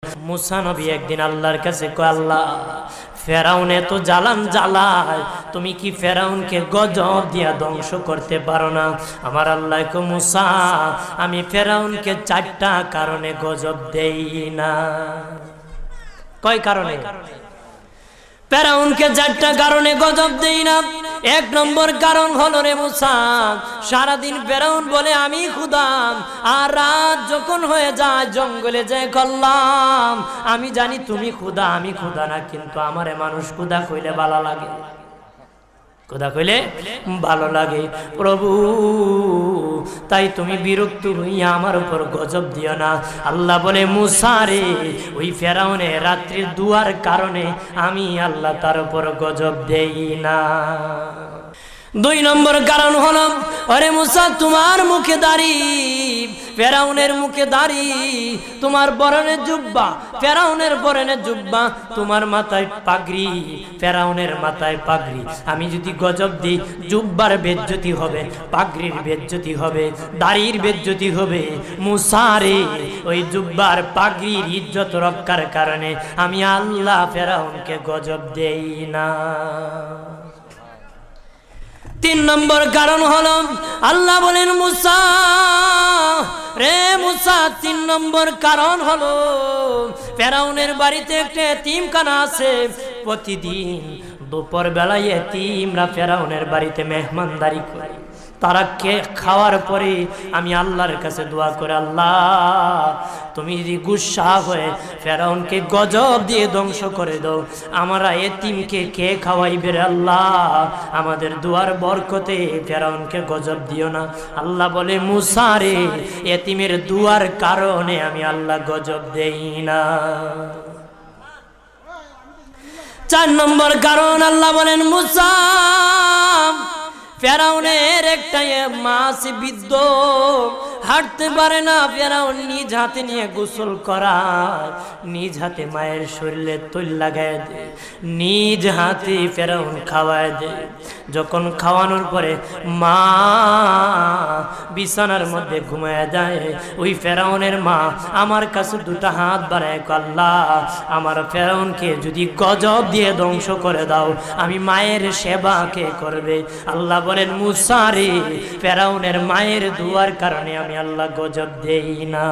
মুসা নবী একদিন আল্লাহর কাছে কয়, আল্লাহ ফেরাউন এত জ্বালান জ্বালায়, তুমি কি ফেরাউনকে গজব দিয়া ধ্বংস করতে পারো না? আমার আল্লাহ কয়, মুসা আমি ফেরাউনকে 4টা কারণে গজব দেই না। কয় কারণে? ফেরাউনকে 4টা কারণে গজব দেই না। 1 নম্বর কারণ হলো রে মুসা, সারাদিন ফেরাউন বলে আমি খোদা, আর রাত যখন হয়ে যায় জঙ্গলে যায় করলাম আমি জানি তুমি খোদা, আমি খোদা না, কিন্তু আমারে মানুষ খোদা কইলে ভালো লাগে, খোদা কইলে ভালো লাগে। প্রভু তাই তুমি বিরক্ত হইয়া আমার উপর গজব দিও না। আল্লাহ বলে, মুসা রে ওই ফেরাউনের রাত্রির দুয়ার কারণে আমি আল্লাহ তার উপর গজব দেই না। 2 নম্বর কারণ হলো, আরে মুসা তোমার মুখে দাড়ি, ফেরাউনের মুখে দাড়ি, তোমার বরণে জুব্বা, ফেরাউনের বরণে জুব্বা, তোমার মাথায় পাগড়ি, ফেরাউনের মাথায় পাগড়ি। আমি যদি গজব দিই, জুব্বার বেজ্জতি হবে, পাগড়ির বেজ্জতি হবে, দাড়ির বেজ্জতি হবে। মুসা রে ওই জুব্বার পাগড়ির ইজ্জত রক্ষার কারণে আমি আল্লাহ ফেরাউনকে গজব দেই না। 3 নম্বর কারণ হলো, আল্লাহ বলেন মুসা রে মুসা 3 নম্বর কারণ হলো, ফেরাউনের বাড়িতে একটা এতিমখানা আছে, প্রতিদিন দুপুর বেলায় এতিমরা ফেরাউনের বাড়িতে মেহমানদারি করে। তারা খাওয়ার পরে আমি আল্লাহর কাছে দোয়া করে, আল্লাহ তুমি যদি গুসা হয়ে ফেরাউনকে গজব দিয়ে ধ্বংস করে দাও, আমরা এতিমকে কে খাওয়াইবে রে আল্লাহ, আমাদের দুয়ার বরকতে ফেরাউনকে গজব দিও না। আল্লাহ বলে, মুসা রে এতিমের দুয়ার কারণে আমি আল্লাহ গজব দেই না। 4 নম্বর কারণ, আল্লাহ বলেন মুসা ফেরাউনের একটা মাছ বিদ্ধ, হাঁটতে পারে না, ফেরাউন নিজ হাতে নিয়ে গোসল করায়, নিজ হাতে মায়ের শরীরে তৈল লাগায় দেয়, নিজ হাতে ফেরাউন খাওয়ায় দেয়। যখন খাওয়ানোর পরে মা বিছানার মধ্যে ঘুমায় যায়, ওই ফেরাউনের মা আমার কাছে 2টা হাত বাড়ায়, আল্লাহ আমার ফেরাউনকে যদি গজব দিয়ে ধ্বংস করে দাও, আমি মায়ের সেবা কে করবে? আল্লাহ বলেন, মুসা রে ফেরাউনের মায়ের দুয়ার কারণে আমি আল্লাহ গজব দেই না।